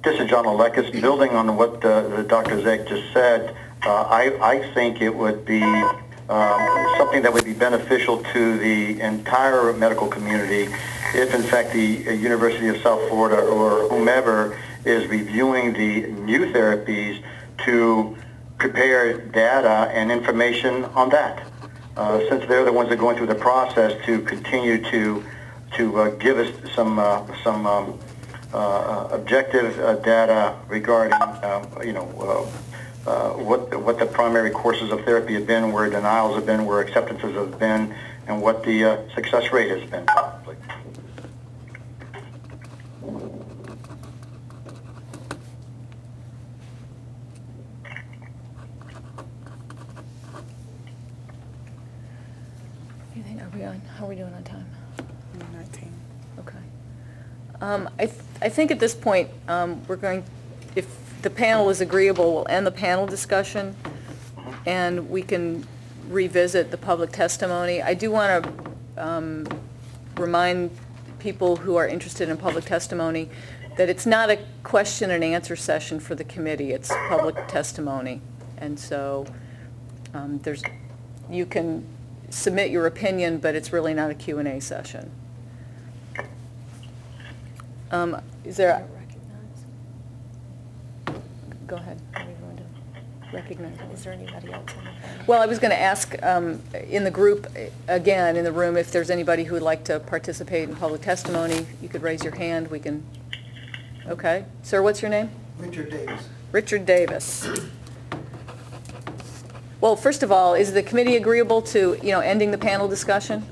This is John Alekis. Building on what Dr. Zek just said, I think it would be something that would be beneficial to the entire medical community if, in fact, the University of South Florida or whomever is reviewing the new therapies to prepare data and information on that. Since they're the ones that are going through the process to continue to give us some objective data regarding what the primary courses of therapy have been, where denials have been, where acceptances have been, and what the success rate has been. How are we doing on time? 19. Okay. I think at this point we're going, if the panel is agreeable, we'll end the panel discussion and we can revisit the public testimony. I do want to remind people who are interested in public testimony that it's not a question and answer session for the committee, it's public testimony. And so you can submit your opinion, but it's really not a Q&A session. Is there go ahead. What are you going to recognize? Is there anybody else on the phone? Well, I was going to ask in the group, again, in the room, if there's anybody who would like to participate in public testimony. You could raise your hand. We can. Okay. Sir, what's your name? Richard Davis. Richard Davis. Well, first of all, is the committee agreeable to, ending the panel discussion?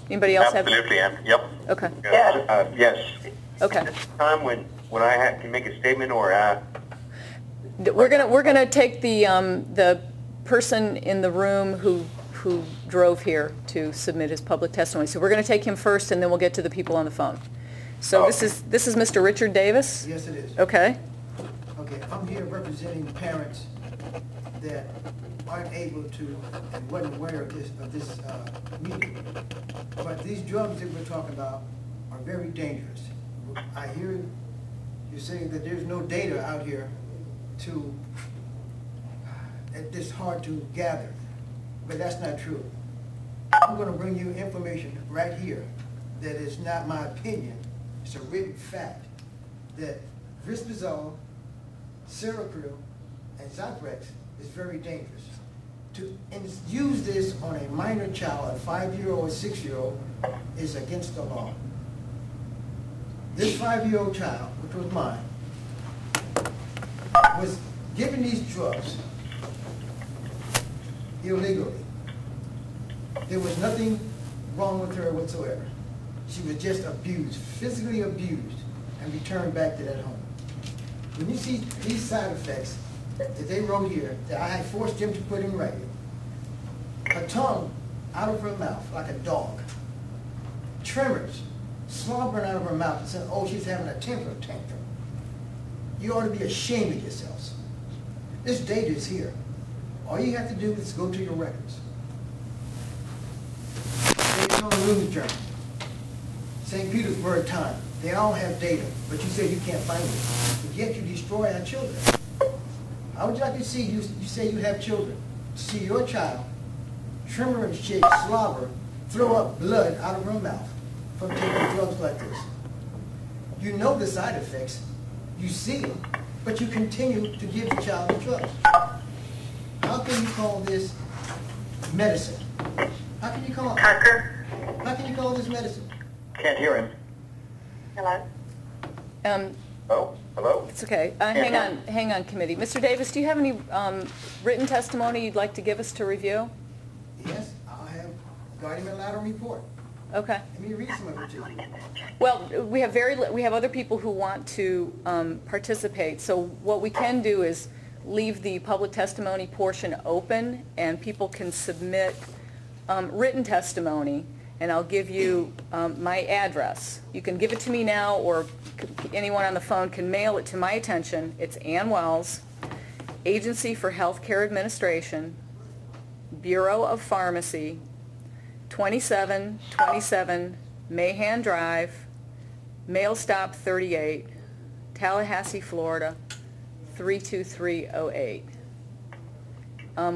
Anybody else have? Absolutely, yep. Okay. Yes. Okay. At this time when I can make a statement or We're gonna take the person in the room who drove here to submit his public testimony. So we're going to take him first, and then we'll get to the people on the phone. So this is Mr. Richard Davis. Yes, it is. Okay. Okay, I'm here representing parents that aren't able to and wasn't aware of this meeting. But these drugs that we're talking about are very dangerous. I hear you saying that there's no data out here it's hard to gather, but that's not true. I'm going to bring you information right here that is not my opinion. It's a written fact that risperidone, Seroquel, and Zyprex is very dangerous. To use this on a minor child, a 5-year-old or 6-year-old, is against the law. This 5-year-old child, which was mine, was given these drugs illegally. There was nothing wrong with her whatsoever. She was just abused, physically abused, and returned back to that home. When you see these side effects that they wrote here, that I had forced them to put in writing, her tongue out of her mouth like a dog, tremors, slobbering out of her mouth and saying, oh, she's having a temper tantrum. You ought to be ashamed of yourselves. This data is here. All you have to do is go to your records. It's on the News Journal, St. Petersburg Times. They all have data, but you say you can't find it. But yet you destroy our children. How would you like to see, you say you have children, to see your child tremor and shake, slobber, throw up blood out of her mouth from taking drugs like this? You know the side effects. You see them, but you continue to give the child the drugs. How can you call this medicine? How can you call it? Tucker? How can you call this medicine? Can't hear him. Hello? Oh, hello? It's okay. Hang on, committee. Mr. Davis, do you have any written testimony you'd like to give us to review? Yes, I have Guardian ad litem report. Okay. Let me read some of it to you. Well, we have other people who want to participate. So what we can do is leave the public testimony portion open, and people can submit written testimony, and I'll give you my address. You can give it to me now, or anyone on the phone can mail it to my attention. It's Ann Wells, Agency for Healthcare Administration, Bureau of Pharmacy, 2727 Mahan Drive, Mail Stop 38, Tallahassee, Florida, 32308.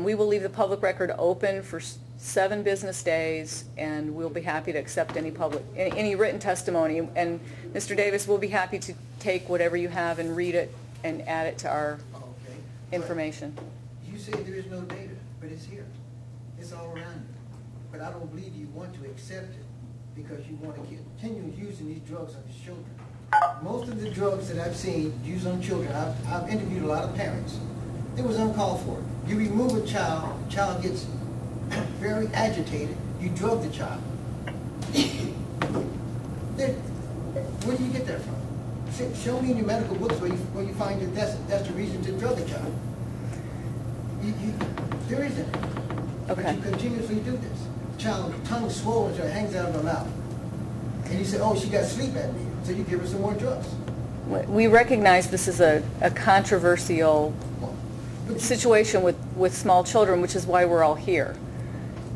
We will leave the public record open for 7 business days, and we'll be happy to accept any written testimony. And Mr. Davis, we'll be happy to take whatever you have and read it and add it to our information. You say there is no data, but it's here. It's all around you. But I don't believe you want to accept it because you want to continue using these drugs on these children. Most of the drugs that I've seen used on children, I've interviewed a lot of parents. It was uncalled for. You remove a child gets very agitated, you drug the child. Where do you get that from? Show me in your medical books where you find that that's the reason to drug a child. There isn't. Okay. But you continuously do this. Child, tongue swollen so it hangs out of the mouth. And you say, oh, she got sleep apnea, so you give her some more drugs. We recognize this is a controversial situation with small children, which is why we're all here.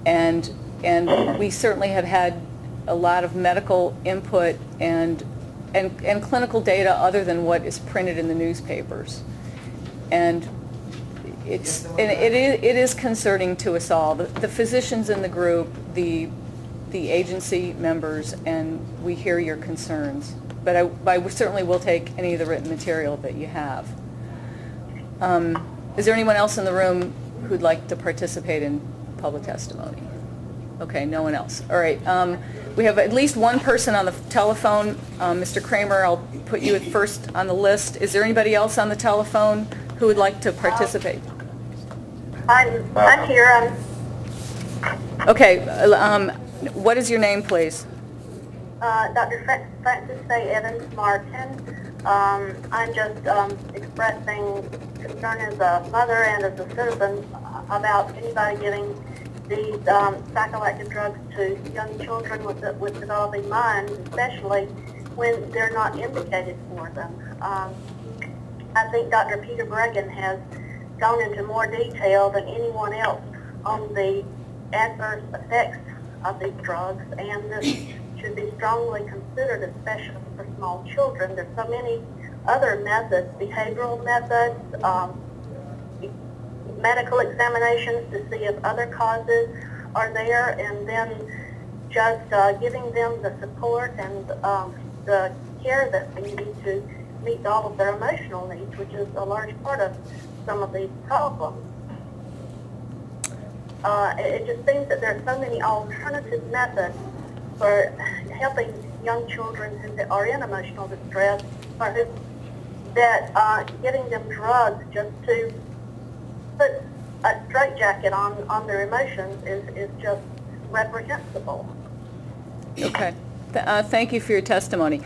And we certainly have had a lot of medical input and clinical data other than what is printed in the newspapers. And it is concerning to us all, the physicians in the group, the agency members, and we hear your concerns. But I certainly will take any of the written material that you have. Is there anyone else in the room who'd like to participate in public testimony? Okay, no one else. All right. We have at least one person on the telephone. Mr. Kramer, I'll put you at first on the list. Is there anybody else on the telephone who would like to participate? I'm here. Okay. What is your name, please? Dr. Francis A. Evans Martin. I'm just expressing concern as a mother and as a citizen about anybody giving these psychoactive drugs to young children with developing minds, especially when they're not indicated for them. I think Dr. Peter Bregan has gone into more detail than anyone else on the adverse effects of these drugs, and this should be strongly considered, especially for small children. There's so many other methods, behavioral methods, medical examinations to see if other causes are there, and then just giving them the support and the care that they need to meet all of their emotional needs, which is a large part of some of these problems. It just seems that there are so many alternative methods for helping young children who are in emotional distress, or that giving them drugs just to put a straitjacket on their emotions is just reprehensible. Okay. Thank you for your testimony.